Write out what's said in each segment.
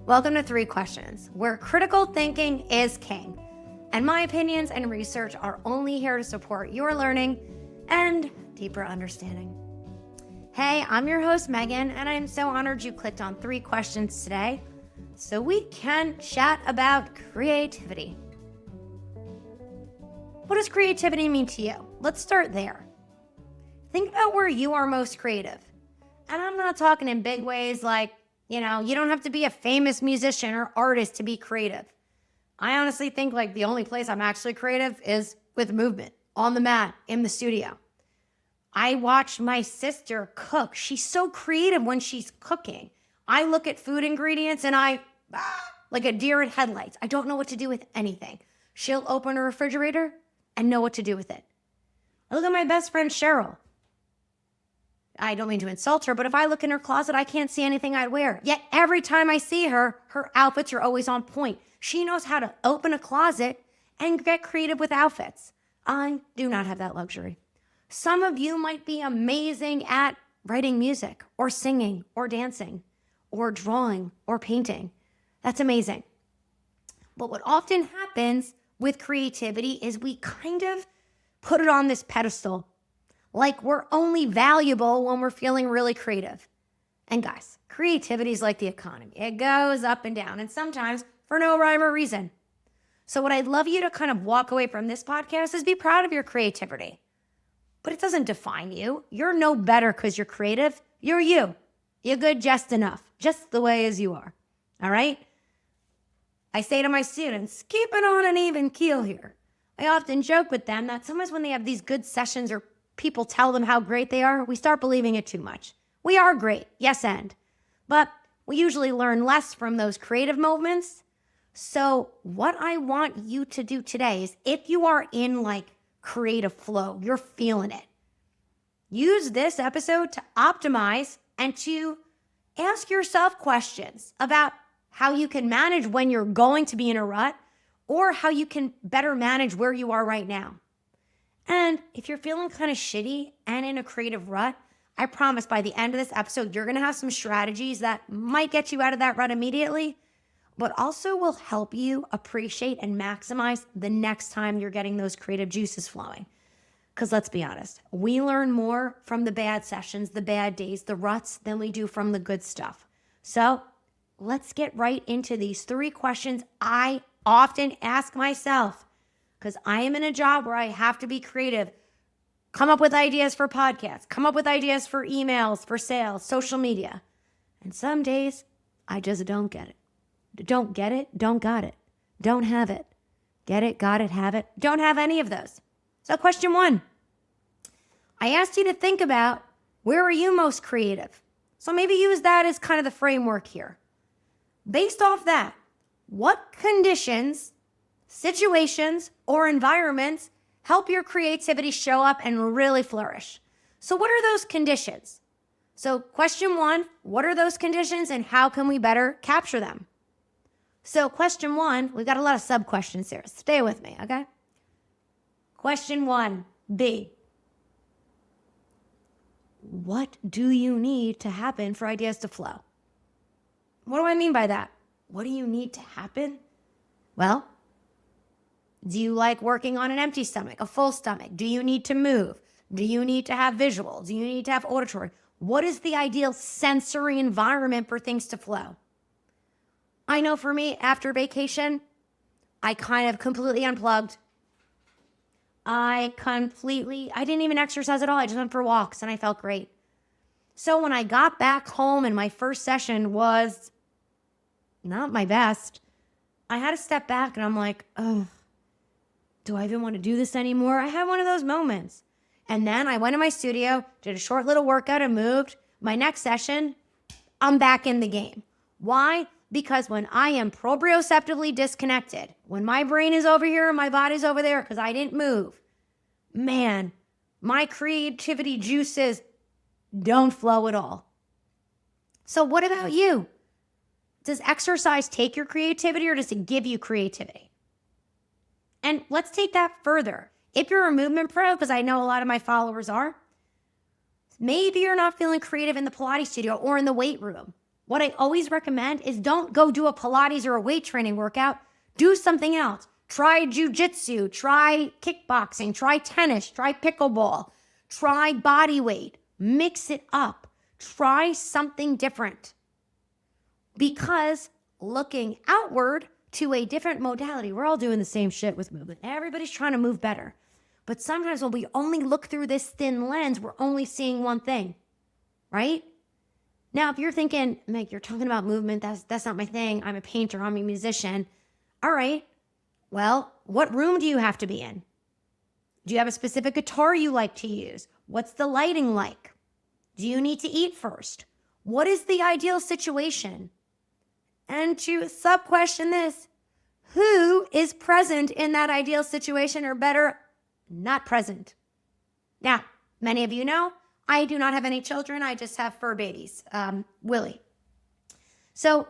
Welcome to 3 Questions, where critical thinking is king. And my opinions and research are only here to support your learning and deeper understanding. Hey, I'm your host, Meghann, and I'm so honored you clicked on 3 questions today so we can chat about creativity. What does creativity mean to you? Let's start there. Think about where you are most creative. And I'm not talking in big ways like, you don't have to be a famous musician or artist to be creative. I honestly think like the only place I'm actually creative is with movement, on the mat, in the studio. I watch my sister cook. She's so creative when she's cooking. I look at food ingredients and like a deer in headlights. I don't know what to do with anything. She'll open a refrigerator and know what to do with it. I look at my best friend, Cheryl. I don't mean to insult her, but if I look in her closet, I can't see anything I'd wear. Yet every time I see her, her outfits are always on point. She knows how to open a closet and get creative with outfits. I do not have that luxury. Some of you might be amazing at writing music or singing or dancing or drawing or painting. That's amazing. But what often happens with creativity is we kind of put it on this pedestal. Like we're only valuable when we're feeling really creative. And guys, creativity is like the economy. It goes up and down, and sometimes for no rhyme or reason. So what I'd love you to kind of walk away from this podcast is be proud of your creativity. But it doesn't define you. You're no better because you're creative. You're you. You're good just enough, just the way as you are. All right? I say to my students, keep it on an even keel here. I often joke with them that sometimes when they have these good sessions or people tell them how great they are, we start believing it too much. We are great, yes and. But we usually learn less from those creative moments. So what I want you to do today is if you are in like creative flow, you're feeling it, use this episode to optimize and to ask yourself questions about how you can manage when you're going to be in a rut or how you can better manage where you are right now. And if you're feeling kind of shitty and in a creative rut, I promise by the end of this episode, you're going to have some strategies that might get you out of that rut immediately, but also will help you appreciate and maximize the next time you're getting those creative juices flowing. Because let's be honest, we learn more from the bad sessions, the bad days, the ruts than we do from the good stuff. So let's get right into these 3 questions I often ask myself. Because I am in a job where I have to be creative, come up with ideas for podcasts, come up with ideas for emails, for sales, social media. And some days, I just don't get it. Don't get it, don't got it. Don't have it. Get it, got it, have it. Don't have any of those. So question 1, I asked you to think about where are you most creative? So maybe use that as kind of the framework here. Based off that, what conditions, situations, or environments help your creativity show up and really flourish? So what are those conditions? So question 1, what are those conditions and how can we better capture them? So question 1, we got a lot of sub-questions here. Stay with me, okay? Question 1B. What do you need to happen for ideas to flow? What do I mean by that? What do you need to happen? Well, do you like working on an empty stomach, a full stomach? Do you need to move? Do you need to have visual? Do you need to have auditory? What is the ideal sensory environment for things to flow? I know for me, after vacation, I kind of completely unplugged. I didn't even exercise at all. I just went for walks and I felt great. So when I got back home and my first session was not my best, I had to step back and I'm like, oh, do I even want to do this anymore? I had one of those moments. And then I went to my studio, did a short little workout and moved. My next session, I'm back in the game. Why? Because when I am proprioceptively disconnected, when my brain is over here and my body's over there because I didn't move, man, my creativity juices don't flow at all. So what about you? Does exercise take your creativity or does it give you creativity? And let's take that further. If you're a movement pro, because I know a lot of my followers are, maybe you're not feeling creative in the Pilates studio or in the weight room. What I always recommend is don't go do a Pilates or a weight training workout. Do something else. Try jujitsu, try kickboxing, try tennis, try pickleball, try body weight. Mix it up. Try something different. Because looking outward to a different modality, we're all doing the same shit with movement. Everybody's trying to move better. But sometimes when we only look through this thin lens, we're only seeing one thing, right? Now, if you're thinking, Meg, you're talking about movement, that's not my thing. I'm a painter, I'm a musician. All right, well, what room do you have to be in? Do you have a specific guitar you like to use? What's the lighting like? Do you need to eat first? What is the ideal situation? And to sub-question this, who is present in that ideal situation, or better, not present? Now, many of you know, I do not have any children. I just have fur babies, Willie. So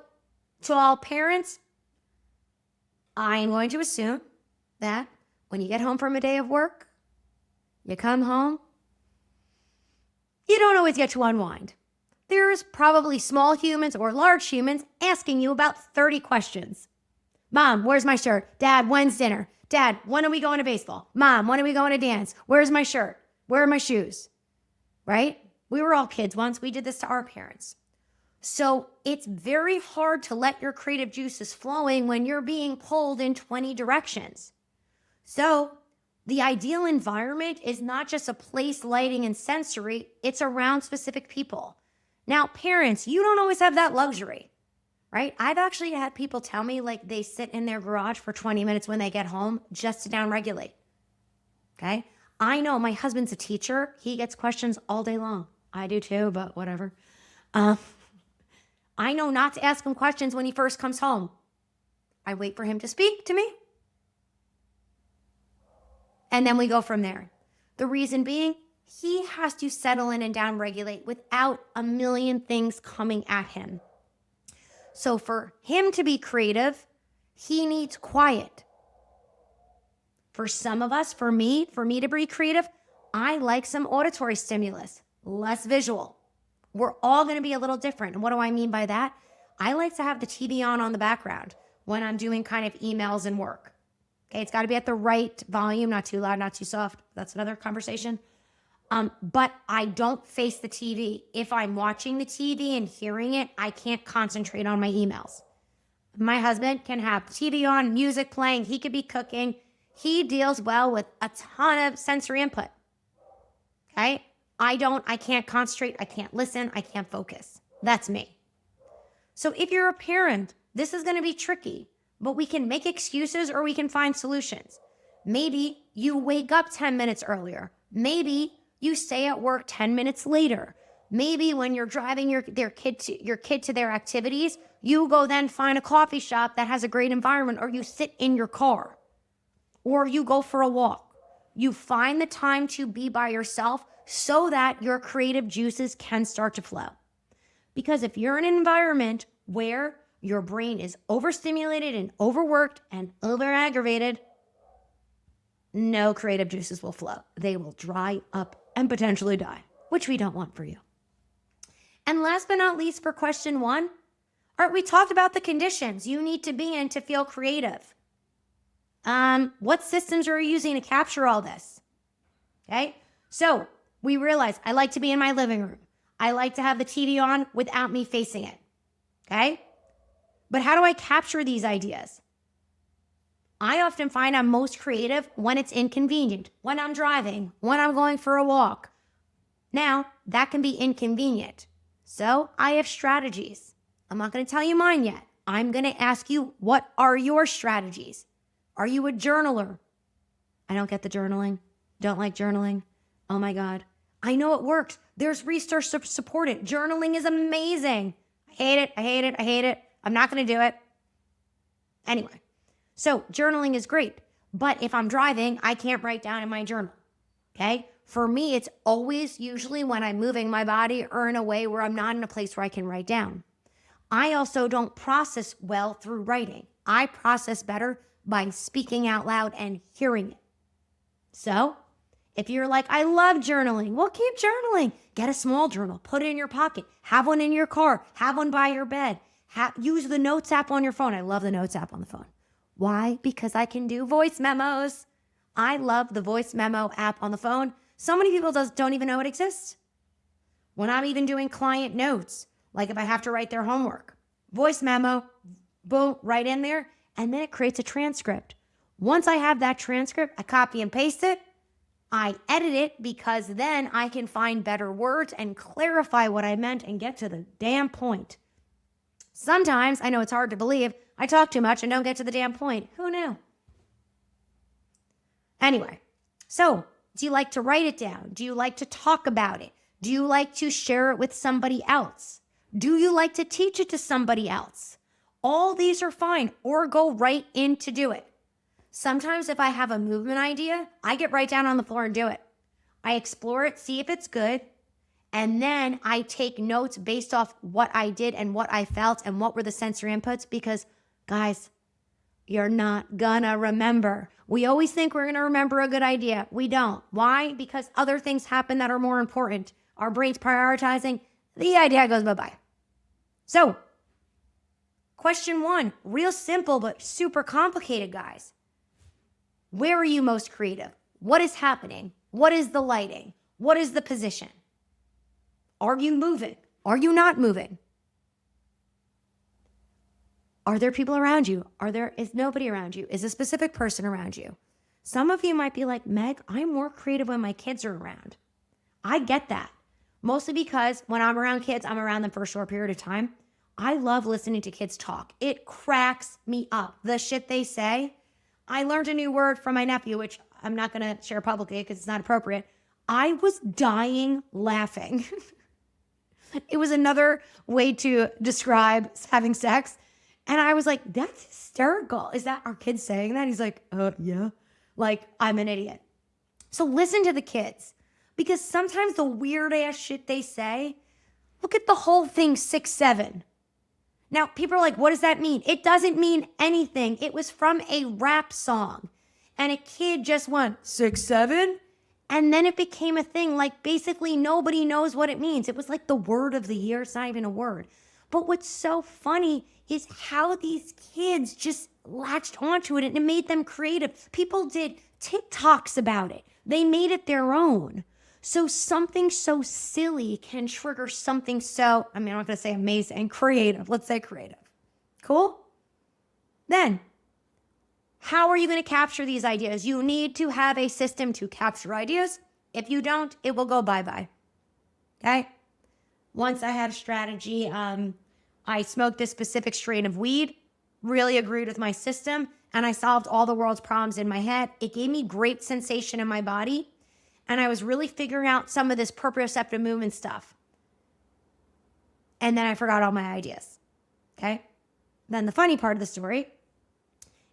to all parents, I'm going to assume that when you get home from a day of work, you come home, you don't always get to unwind. There's probably small humans or large humans asking you about 30 questions. Mom, where's my shirt? Dad, when's dinner? Dad, when are we going to baseball? Mom, when are we going to dance? Where's my shirt? Where are my shoes? Right? We were all kids once. We did this to our parents. So it's very hard to let your creative juices flowing when you're being pulled in 20 directions. So the ideal environment is not just a place, lighting, and sensory. It's around specific people. Now, parents, you don't always have that luxury, right? I've actually had people tell me like they sit in their garage for 20 minutes when they get home just to downregulate, okay? I know my husband's a teacher. He gets questions all day long. I do too, but whatever. I know not to ask him questions when he first comes home. I wait for him to speak to me. And then we go from there. The reason being, he has to settle in and downregulate without a million things coming at him. So for him to be creative, he needs quiet. For some of us, for me to be creative, I like some auditory stimulus, less visual. We're all going to be a little different. And what do I mean by that? I like to have the TV on the background when I'm doing kind of emails and work. Okay, it's got to be at the right volume, not too loud, not too soft. That's another conversation. But I don't face the TV. If I'm watching the TV and hearing it, I can't concentrate on my emails. My husband can have TV on, music playing. He could be cooking. He deals well with a ton of sensory input. Okay? I can't concentrate. I can't listen. I can't focus. That's me. So if you're a parent, this is going to be tricky, but we can make excuses or we can find solutions. Maybe you wake up 10 minutes earlier. Maybe you stay at work 10 minutes later. Maybe when you're driving your kid to their activities, you go then find a coffee shop that has a great environment, or you sit in your car, or you go for a walk. You find the time to be by yourself so that your creative juices can start to flow. Because if you're in an environment where your brain is overstimulated and overworked and overaggravated, no creative juices will flow. They will dry up and potentially die, which we don't want for you. And last but not least, for question 1, all right, we talked about the conditions you need to be in to feel creative. What systems are you using to capture all this? Okay, so we realize I like to be in my living room. I like to have the TV on without me facing it. Okay, but how do I capture these ideas? I often find I'm most creative when it's inconvenient, when I'm driving, when I'm going for a walk. Now, that can be inconvenient. So I have strategies. I'm not going to tell you mine yet. I'm going to ask you, what are your strategies? Are you a journaler? I don't get the journaling. Don't like journaling. Oh my God. I know it works. There's research to support it. Journaling is amazing. I hate it. I hate it. I hate it. I'm not going to do it. Anyway, so journaling is great. But if I'm driving, I can't write down in my journal. Okay? For me, it's always usually when I'm moving my body or in a way where I'm not in a place where I can write down. I also don't process well through writing. I process better by speaking out loud and hearing it. So If you're like, I love journaling, well, keep journaling. Get a small journal, put it in your pocket, have one in your car, have one by your bed, use the Notes app on your phone. I love the Notes app on the phone. Why? Because I can do voice memos. I love the voice memo app on the phone. So many people don't even know it exists. When I'm even doing client notes, like if I have to write their homework, voice memo, boom, right in there, and then it creates a transcript. Once I have that transcript, I copy and paste it. I edit it because then I can find better words and clarify what I meant and get to the damn point. Sometimes, I know it's hard to believe, I talk too much and don't get to the damn point. Who knew? Anyway, so do you like to write it down? Do you like to talk about it? Do you like to share it with somebody else? Do you like to teach it to somebody else? All these are fine, or go right in to do it. Sometimes if I have a movement idea, I get right down on the floor and do it. I explore it, see if it's good, and then I take notes based off what I did and what I felt and what were the sensory inputs, because guys, you're not gonna remember. We always think we're gonna remember a good idea. We don't. Why? Because other things happen that are more important. Our brain's prioritizing, the idea goes bye-bye. So, question 1, real simple but super complicated, guys. Where are you most creative? What is happening? What is the lighting? What is the position? Are you moving? Are you not moving? Are there people around you? Is nobody around you? Is a specific person around you? Some of you might be like, Meg, I'm more creative when my kids are around. I get that. Mostly because when I'm around kids, I'm around them for a short period of time. I love listening to kids talk. It cracks me up. The shit they say. I learned a new word from my nephew, which I'm not going to share publicly because it's not appropriate. I was dying laughing. It was another way to describe having sex. And I was like, that's hysterical. Is that our kid saying that? He's like, yeah. Like, I'm an idiot. So listen to the kids, because sometimes the weird ass shit they say, look at the whole thing 6'7". Now, people are like, what does that mean? It doesn't mean anything. It was from a rap song. And a kid just went 6'7", and then it became a thing. Like, basically nobody knows what it means. It was like the word of the year. It's not even a word. But what's so funny is how these kids just latched onto it and it made them creative. People did TikToks about it. They made it their own. So something so silly can trigger something so, I'm not going to say amazing, creative. Let's say creative. Cool? Then, how are you going to capture these ideas? You need to have a system to capture ideas. If you don't, it will go bye-bye. Okay? Once I had a strategy, I smoked this specific strain of weed, really agreed with my system, and I solved all the world's problems in my head. It gave me great sensation in my body, and I was really figuring out some of this proprioceptive movement stuff. And then I forgot all my ideas, okay? Then the funny part of the story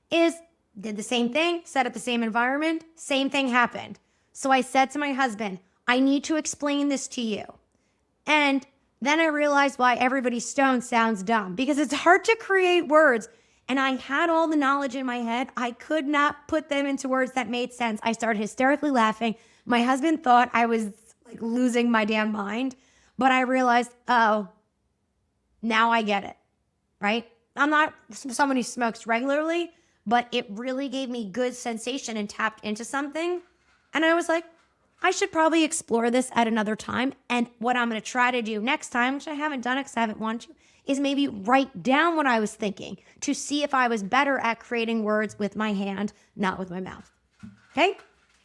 is, did the same thing, set up the same environment, same thing happened. So I said to my husband, I need to explain this to you. And then I realized why everybody's stoned sounds dumb, because it's hard to create words. And I had all the knowledge in my head. I could not put them into words that made sense. I started hysterically laughing. My husband thought I was like losing my damn mind, but I realized, oh, now I get it, right? I'm not someone who smokes regularly, but it really gave me good sensation and tapped into something. And I was like, I should probably explore this at another time. And what I'm going to try to do next time, which I haven't done because I haven't wanted to, is maybe write down what I was thinking to see if I was better at creating words with my hand, not with my mouth. Okay?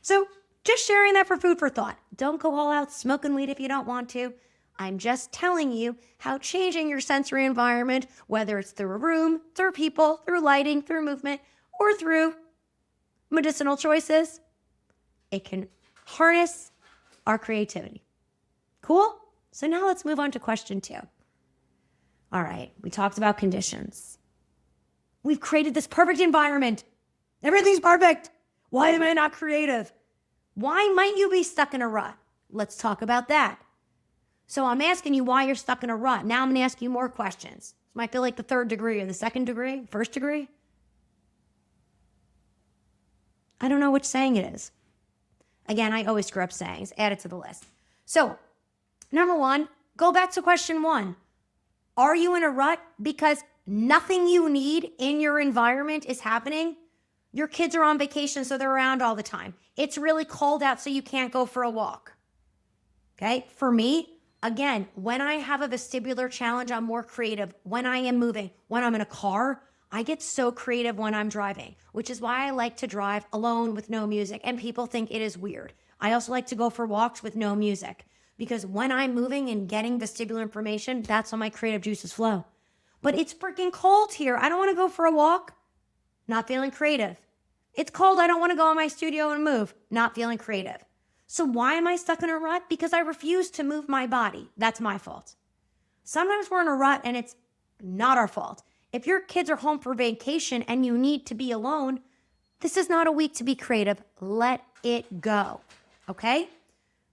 So just sharing that for food for thought. Don't go all out smoking weed if you don't want to. I'm just telling you how changing your sensory environment, whether it's through a room, through people, through lighting, through movement, or through medicinal choices, it can harness our creativity. Cool? So now let's move on to question 2. All right, we talked about conditions. We've created this perfect environment. Everything's perfect. Why am I not creative? Why might you be stuck in a rut? Let's talk about that. So I'm asking you why you're stuck in a rut. Now I'm going to ask you more questions. This might feel like the 3rd degree or the 2nd degree, 1st degree. I don't know which saying it is. Again, I always screw up sayings. Add it to the list. So, number one, go back to question one. Are you in a rut because nothing you need in your environment is happening? Your kids are on vacation, so they're around all the time. It's really cold out, so you can't go for a walk. Okay? For me, again, when I have a vestibular challenge, I'm more creative. When I am moving, when I'm in a car, I get so creative when I'm driving, which is why I like to drive alone with no music. And people think it is weird. I also like to go for walks with no music because when I'm moving and getting vestibular information, that's when my creative juices flow. But it's freaking cold here. I don't want to go for a walk. Not feeling creative. It's cold. I don't want to go in my studio and move. Not feeling creative. So why am I stuck in a rut? Because I refuse to move my body. That's my fault. Sometimes we're in a rut and it's not our fault. If your kids are home for vacation and you need to be alone, this is not a week to be creative. Let it go. Okay?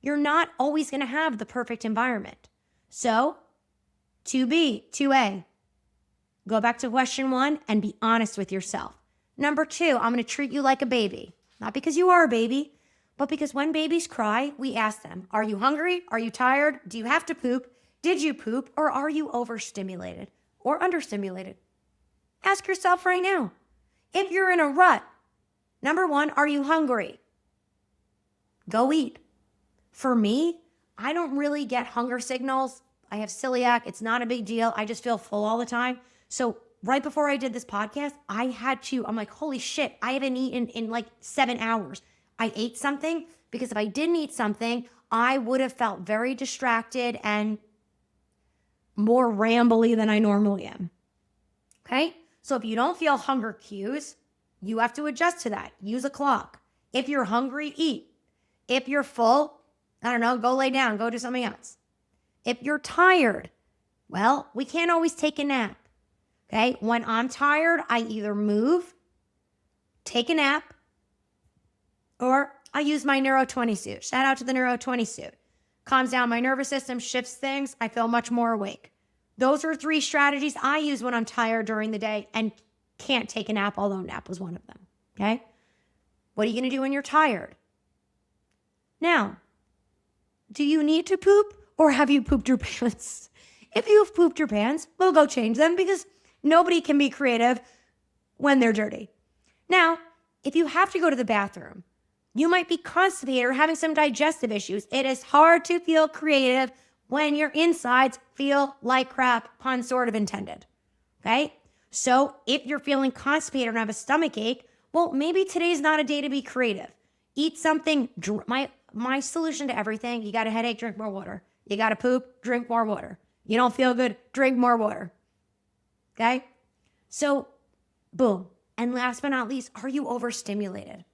You're not always going to have the perfect environment. So, 2B, 2A, go back to question one and be honest with yourself. Number two, I'm going to treat you like a baby. Not because you are a baby, but because when babies cry, we ask them, are you hungry? Are you tired? Do you have to poop? Did you poop? Or are you overstimulated or understimulated? Ask yourself right now. If you're in a rut, number one, are you hungry? Go eat. For me, I don't really get hunger signals. I have celiac. It's not a big deal. I just feel full all the time. So right before I did this podcast, I'm like, holy shit, I haven't eaten in like 7 hours. I ate something because if I didn't eat something, I would have felt very distracted and more rambly than I normally am. Okay? So if you don't feel hunger cues, you have to adjust to that. Use a clock. If you're hungry, eat. If you're full, I don't know, go lay down, go do something else. If you're tired, well, we can't always take a nap. Okay? When I'm tired, I either move, take a nap, or I use my Neuro 20 suit. Shout out to the Neuro 20 suit. Calms down my nervous system, shifts things. I feel much more awake. Those are 3 strategies I use when I'm tired during the day and can't take a nap, although nap was one of them. Okay? What are you going to do when you're tired? Now, do you need to poop or have you pooped your pants? If you've pooped your pants, we'll go change them because nobody can be creative when they're dirty. Now, if you have to go to the bathroom, you might be constipated or having some digestive issues. It is hard to feel creative when your insides feel like crap, pun sort of intended. Okay? So if you're feeling constipated or have a stomach ache, well, maybe today's not a day to be creative. Eat something. My solution to everything, you got a headache, drink more water. You got to poop, drink more water. You don't feel good, drink more water. Okay? So, boom. And last but not least, are you overstimulated?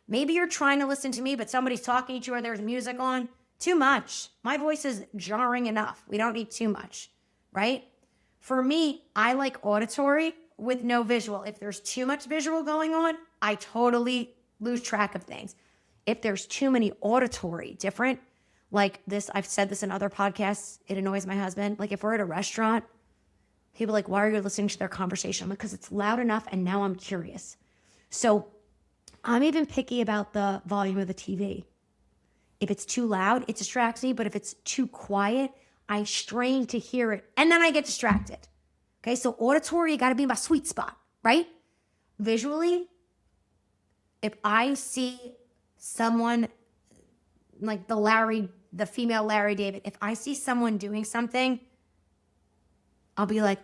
Maybe you're trying to listen to me, but somebody's talking to you or there's music on. Too much. My voice is jarring enough. We don't need too much, right? For me, I like auditory with no visual. If there's too much visual going on, I totally lose track of things. If there's too many auditory, different, like this, I've said this in other podcasts, it annoys my husband. Like if we're at a restaurant, people are like, why are you listening to their conversation? I'm like, because it's loud enough and now I'm curious. So I'm even picky about the volume of the TV. If it's too loud, it distracts me. But if it's too quiet, I strain to hear it. And then I get distracted. Okay, so auditory, you got to be in my sweet spot, right? Visually, if I see someone like the female Larry David, if I see someone doing something, I'll be like,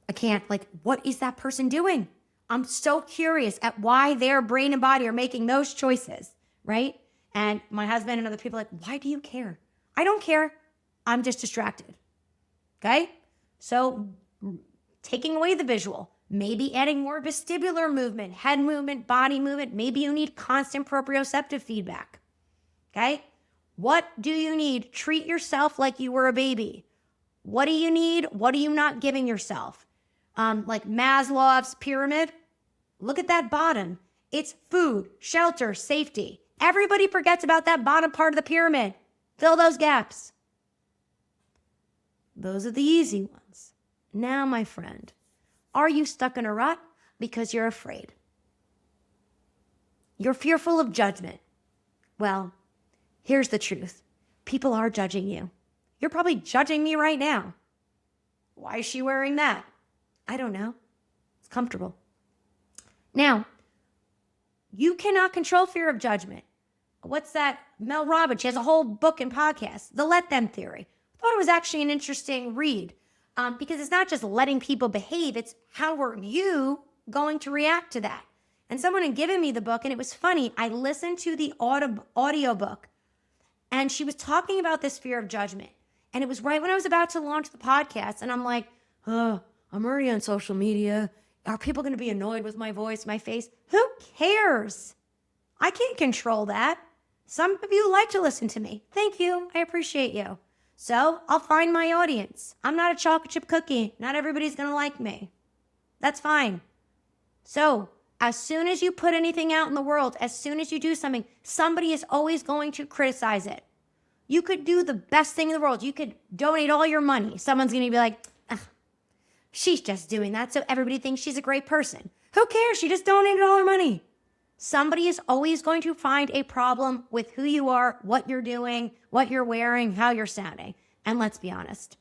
I can't, like, what is that person doing? I'm so curious at why their brain and body are making those choices, right? And my husband and other people are like, why do you care? I don't care. I'm just distracted. Okay? So taking away the visual, maybe adding more vestibular movement, head movement, body movement. Maybe you need constant proprioceptive feedback. Okay? What do you need? Treat yourself like you were a baby. What do you need? What are you not giving yourself? Like Maslow's pyramid. Look at that bottom. It's food, shelter, safety. Everybody forgets about that bottom part of the pyramid. Fill those gaps. Those are the easy ones. Now, my friend, are you stuck in a rut because you're afraid? You're fearful of judgment. Well, here's the truth. People are judging you. You're probably judging me right now. Why is she wearing that? I don't know. It's comfortable. Now, you cannot control fear of judgment. What's that? Mel Robbins, she has a whole book and podcast, The Let Them Theory. I thought it was actually an interesting read because it's not just letting people behave, it's how are you going to react to that? And someone had given me the book, and it was funny. I listened to the audio book, and she was talking about this fear of judgment. And it was right when I was about to launch the podcast, and I'm like, I'm already on social media. Are people going to be annoyed with my voice, my face? Who cares? I can't control that. Some of you like to listen to me. Thank you. I appreciate you. So I'll find my audience. I'm not a chocolate chip cookie. Not everybody's going to like me. That's fine. So as soon as you put anything out in the world, as soon as you do something, somebody is always going to criticize it. You could do the best thing in the world. You could donate all your money. Someone's going to be like, she's just doing that so everybody thinks she's a great person. Who cares? She just donated all her money. Somebody is always going to find a problem with who you are, what you're doing, what you're wearing, how you're sounding. And let's be honest,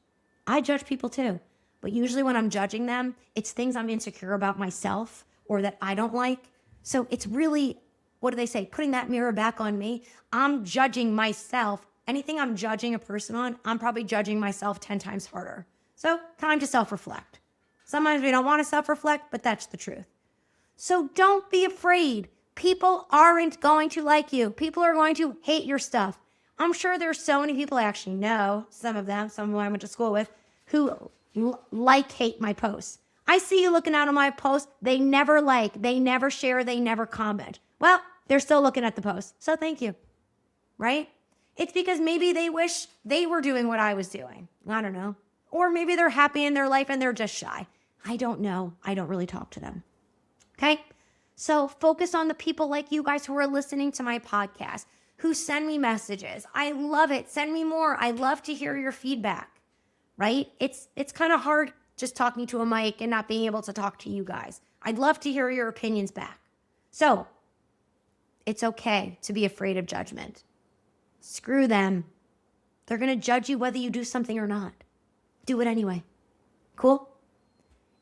I judge people too. But usually when I'm judging them, it's things I'm insecure about myself or that I don't like. So it's really, what do they say? Putting that mirror back on me. I'm judging myself. Anything I'm judging a person on, I'm probably judging myself 10 times harder. So time to self-reflect. Sometimes we don't want to self-reflect, but that's the truth. So don't be afraid. People aren't going to like you. People are going to hate your stuff. I'm sure there's so many people I actually know, some of them I went to school with, who hate my posts. I see you looking out on my posts. They never like, they never share, they never comment. Well, they're still looking at the post. So thank you, right? It's because maybe they wish they were doing what I was doing. I don't know. Or maybe they're happy in their life and they're just shy. I don't know. I don't really talk to them. Okay? So focus on the people like you guys who are listening to my podcast, who send me messages. I love it. Send me more. I love to hear your feedback, right? It's kind of hard just talking to a mic and not being able to talk to you guys. I'd love to hear your opinions back. So it's okay to be afraid of judgment. Screw them. They're going to judge you whether you do something or not. Do it anyway. Cool?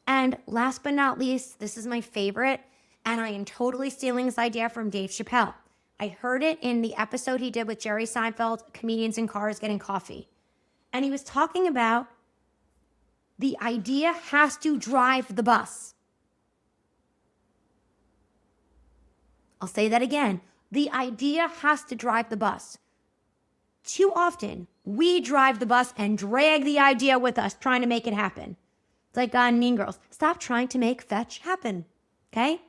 And last but not least, this is my favorite, and I am totally stealing this idea from Dave Chappelle. I heard it in the episode he did with Jerry Seinfeld, Comedians in Cars Getting Coffee. And he was talking about the idea has to drive the bus. I'll say that again. The idea has to drive the bus. Too often, we drive the bus and drag the idea with us, trying to make it happen. It's like on Mean Girls. Stop trying to make fetch happen, okay?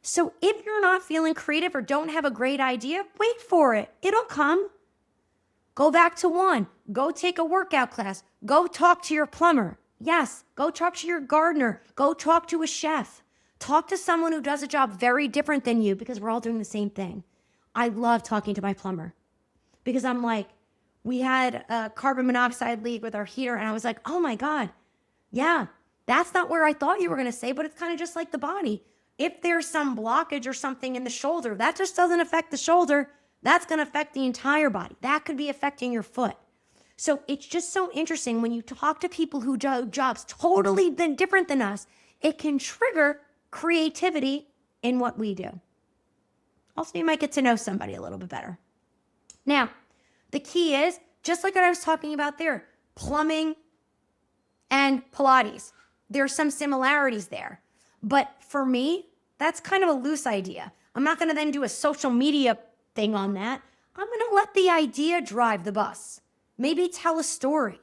So if you're not feeling creative or don't have a great idea, wait for it. It'll come. Go back to one. Go take a workout class. Go talk to your plumber. Yes, go talk to your gardener. Go talk to a chef. Talk to someone who does a job very different than you because we're all doing the same thing. I love talking to my plumber because I'm like, we had a carbon monoxide leak with our heater and I was like, oh my God, yeah, that's not where I thought you were going to say, but it's kind of just like the body. If there's some blockage or something in the shoulder, that just doesn't affect the shoulder. That's going to affect the entire body. That could be affecting your foot. So it's just so interesting when you talk to people who do jobs totally different than us, it can trigger creativity in what we do. Also, you might get to know somebody a little bit better. Now, the key is, just like what I was talking about there, plumbing and Pilates. There's some similarities there. But for me, that's kind of a loose idea. I'm not going to then do a social media thing on that. I'm going to let the idea drive the bus. Maybe tell a story,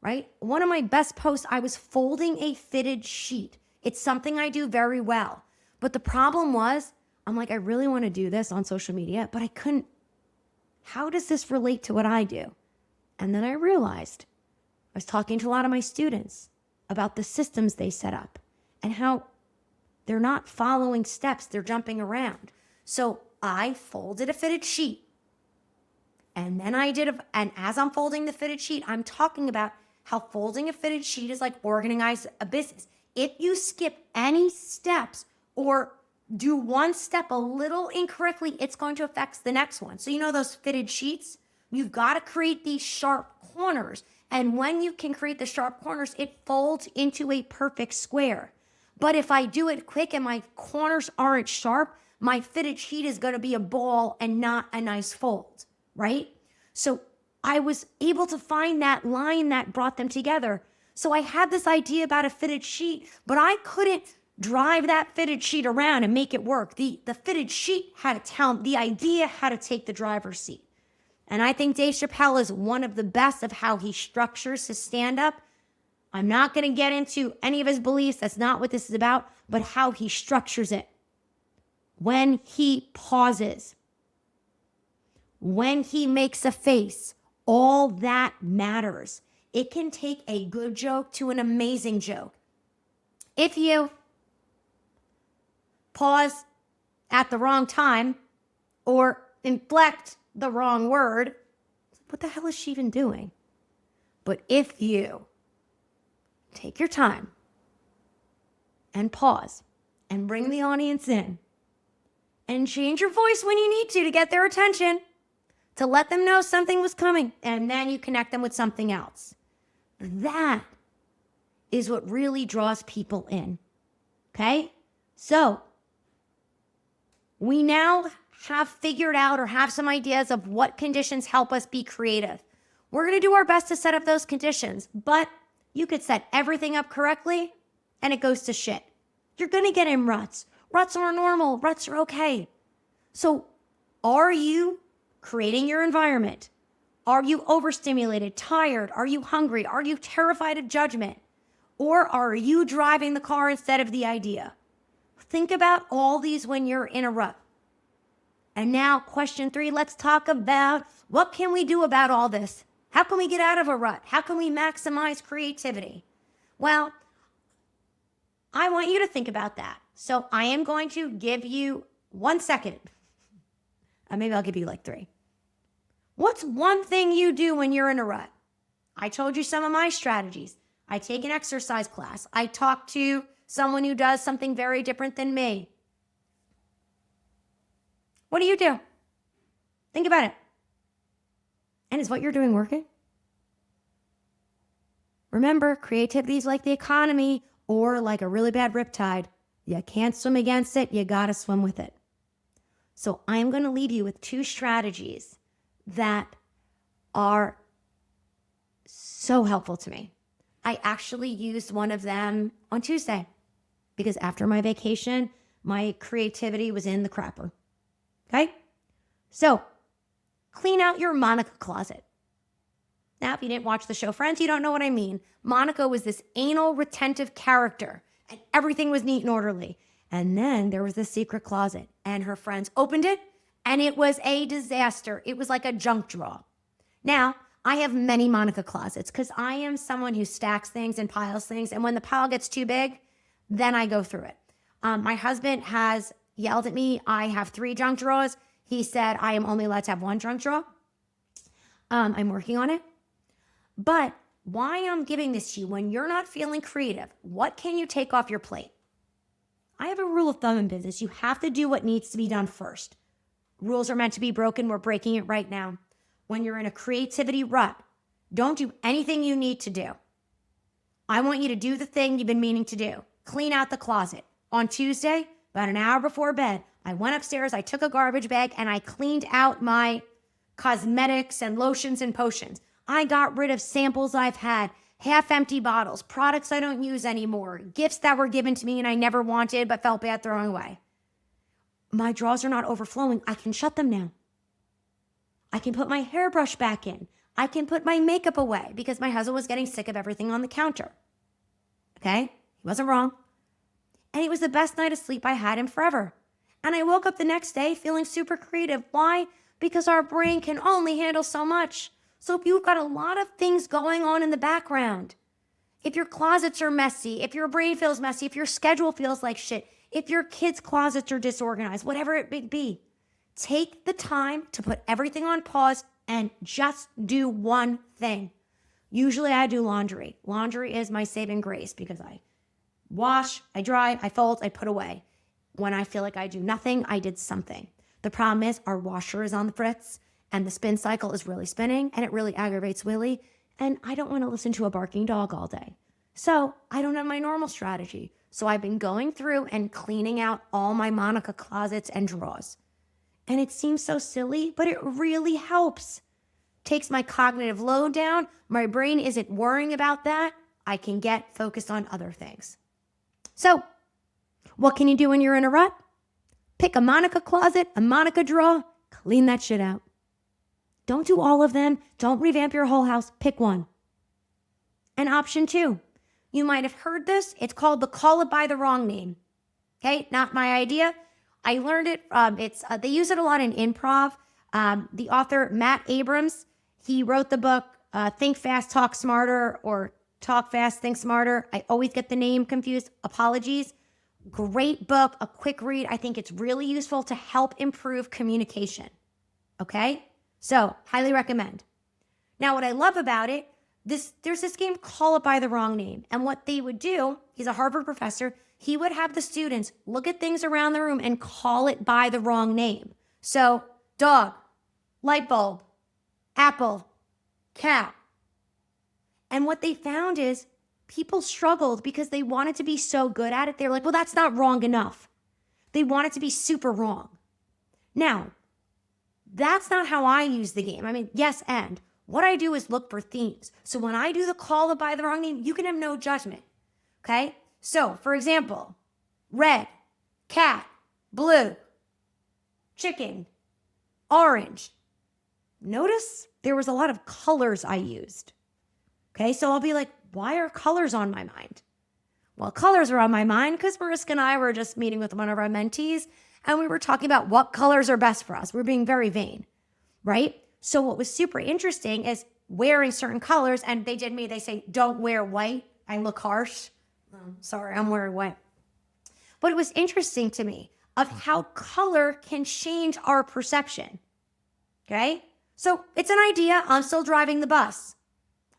right? One of my best posts, I was folding a fitted sheet. It's something I do very well. But the problem was, I'm like, I really want to do this on social media, but I couldn't. How does this relate to what I do? And then I realized I was talking to a lot of my students about the systems they set up and how they're not following steps, they're jumping around. So I folded a fitted sheet. And then and as I'm folding the fitted sheet, I'm talking about how folding a fitted sheet is like organizing a business. If you skip any steps or do one step a little incorrectly, it's going to affect the next one. So you know those fitted sheets? You've got to create these sharp corners. And when you can create the sharp corners, it folds into a perfect square. But if I do it quick and my corners aren't sharp, my fitted sheet is going to be a ball and not a nice fold, right? So I was able to find that line that brought them together. So I had this idea about a fitted sheet, but I couldn't drive that fitted sheet around and make it work. The fitted sheet had to tell the idea how to take the driver's seat. And I think Dave Chappelle is one of the best of how he structures his stand-up. I'm not going to get into any of his beliefs. That's not what this is about, but how he structures it. When he pauses, when he makes a face, all that matters. It can take a good joke to an amazing joke. If you pause at the wrong time or inflect the wrong word, what the hell is she even doing? But if you take your time and pause and bring the audience in and change your voice when you need to get their attention, to let them know something was coming, and then you connect them with something else. That is what really draws people in. Okay? So we now have figured out or have some ideas of what conditions help us be creative. We're going to do our best to set up those conditions, but you could set everything up correctly and it goes to shit. You're going to get in ruts. Ruts are normal. Ruts are okay. So are you creating your environment? Are you overstimulated, tired? Are you hungry? Are you terrified of judgment? Or are you driving the car instead of the idea? Think about all these when you're in a rut. And now, question 3, let's talk about what can we do about all this? How can we get out of a rut? How can we maximize creativity? Well, I want you to think about that. So I am going to give you 1 second. Maybe I'll give you like 3. What's one thing you do when you're in a rut? I told you some of my strategies. I take an exercise class. I talk to someone who does something very different than me. What do? Think about it. And is what you're doing working? Remember, creativity is like the economy or like a really bad riptide. You can't swim against it. You got to swim with it. So I'm going to leave you with 2 strategies that are so helpful to me. I actually used one of them on Tuesday because after my vacation, my creativity was in the crapper. Okay? So clean out your Monica closet. Now, if you didn't watch the show Friends, you don't know what I mean. Monica was this anal retentive character and everything was neat and orderly. And then there was this secret closet and her friends opened it and it was a disaster. It was like a junk drawer. Now, I have many Monica closets because I am someone who stacks things and piles things. And when the pile gets too big, then I go through it. My husband has yelled at me. I have 3 junk drawers. He said I am only allowed to have 1 junk drawer. I'm working on it. But why I'm giving this to you, when you're not feeling creative, what can you take off your plate? I have a rule of thumb in business. You have to do what needs to be done first. Rules are meant to be broken. We're breaking it right now. When you're in a creativity rut, don't do anything you need to do. I want you to do the thing you've been meaning to do. Clean out the closet. On Tuesday, about an hour before bed, I went upstairs, I took a garbage bag, and I cleaned out my cosmetics and lotions and potions. I got rid of samples I've had, half-empty bottles, products I don't use anymore, gifts that were given to me and I never wanted but felt bad throwing away. My drawers are not overflowing. I can shut them now. I can put my hairbrush back in. I can put my makeup away because my husband was getting sick of everything on the counter. Okay? He wasn't wrong. And it was the best night of sleep I had in forever. And I woke up the next day feeling super creative. Why? Because our brain can only handle so much. So if you've got a lot of things going on in the background, if your closets are messy, if your brain feels messy, if your schedule feels like shit, if your kids' closets are disorganized, whatever it may be, take the time to put everything on pause and just do one thing. Usually I do laundry. Laundry is my saving grace because I wash, I dry, I fold, I put away. when I feel like I do nothing, I did something. The problem is our washer is on the fritz and the spin cycle is really spinning and it really aggravates Willie. And I don't want to listen to a barking dog all day. So I don't have my normal strategy. So I've been going through and cleaning out all my Monica closets and drawers. And it seems so silly, but it really helps. Takes my cognitive load down. My brain isn't worrying about that. I can get focused on other things. So what can you do when you're in a rut? Pick a Monica closet, a Monica drawer, clean that shit out. Don't do all of them. Don't revamp your whole house. Pick one. And option 2, you might have heard this. It's called the call it by the wrong name. Okay, not my idea. I learned it. They use it a lot in improv. The author, Matt Abrams, he wrote the book, Think Fast, Talk Smarter, or Talk Fast, Think Smarter. I always get the name confused. Apologies. Great book, a quick read. I think it's really useful to help improve communication. Okay? So, highly recommend. Now, what I love about it, there's this game, Call It By the Wrong Name. And what they would do, he's a Harvard professor, he would have the students look at things around the room and call it by the wrong name. So, dog, light bulb, apple, cat. And what they found is people struggled because they wanted to be so good at it. They were like, well, that's not wrong enough. They wanted to be super wrong. Now, that's not how I use the game. I mean, yes, and what I do is look for themes. So when I do the call it by the wrong name, you can have no judgment. Okay? So, for example, red, cat, blue, chicken, orange. Notice there was a lot of colors I used. Okay, so I'll be like, why are colors on my mind? Well, colors are on my mind because Mariska and I were just meeting with one of our mentees and we were talking about what colors are best for us. We're being very vain, right? So what was super interesting is wearing certain colors, and they say, don't wear white. I look harsh. Oh, sorry, I'm wearing white. But it was interesting to me of how color can change our perception, okay? So it's an idea. I'm still driving the bus.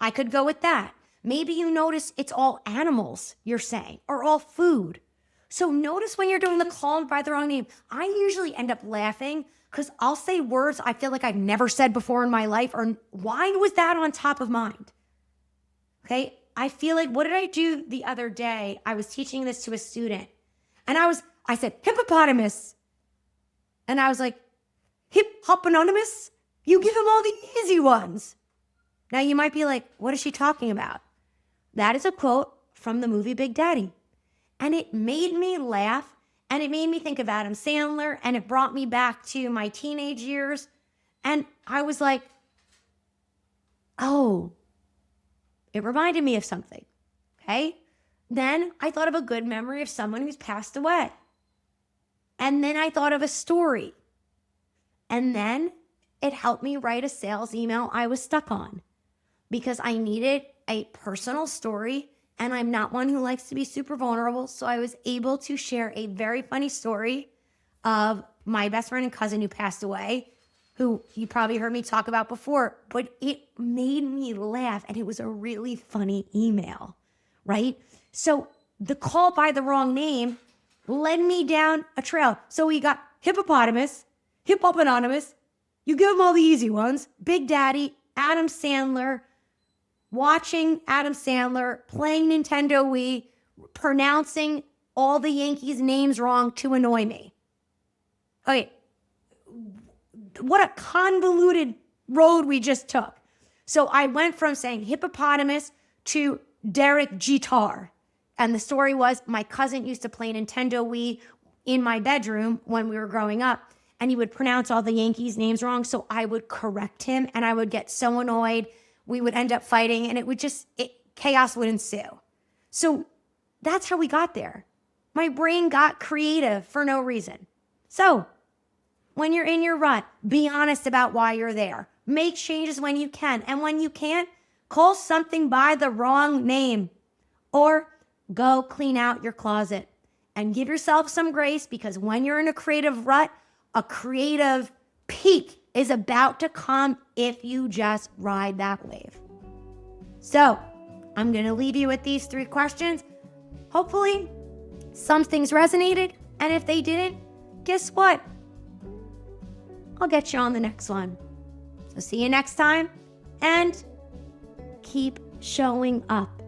I could go with that. Maybe you notice it's all animals, you're saying, or all food. So notice when you're doing the call by the wrong name, I usually end up laughing because I'll say words I feel like I've never said before in my life, or why was that on top of mind? Okay, I feel like, what did I do the other day? I was teaching this to a student, and I said, hippopotamus. And I was like, hip-hop-anonymous? You give him all the easy ones. Now you might be like, what is she talking about? That is a quote from the movie Big Daddy. And it made me laugh, and it made me think of Adam Sandler, and it brought me back to my teenage years. And I was like, oh, it reminded me of something, okay? Then I thought of a good memory of someone who's passed away. And then I thought of a story. And then it helped me write a sales email I was stuck on because I needed a personal story, and I'm not one who likes to be super vulnerable. So I was able to share a very funny story of my best friend and cousin who passed away, who you probably heard me talk about before, but it made me laugh, and it was a really funny email, right? So the call by the wrong name led me down a trail. So we got hippopotamus, hip-hop anonymous, you give them all the easy ones, Big Daddy, Adam Sandler, watching Adam Sandler, playing Nintendo Wii, pronouncing all the Yankees' names wrong to annoy me. Okay, what a convoluted road we just took. So I went from saying hippopotamus to Derek Jeter. And the story was my cousin used to play Nintendo Wii in my bedroom when we were growing up, and he would pronounce all the Yankees' names wrong. So I would correct him, and I would get so annoyed. We would end up fighting, and chaos would ensue. So that's how we got there. My brain got creative for no reason. So when you're in your rut, be honest about why you're there. Make changes when you can. And when you can't, call something by the wrong name. Or go clean out your closet and give yourself some grace, because when you're in a creative rut, a creative peak is about to come if you just ride that wave. So I'm going to leave you with these 3 questions. Hopefully some things resonated, And if they didn't, guess what? I'll get you on the next one. So see you next time, and keep showing up.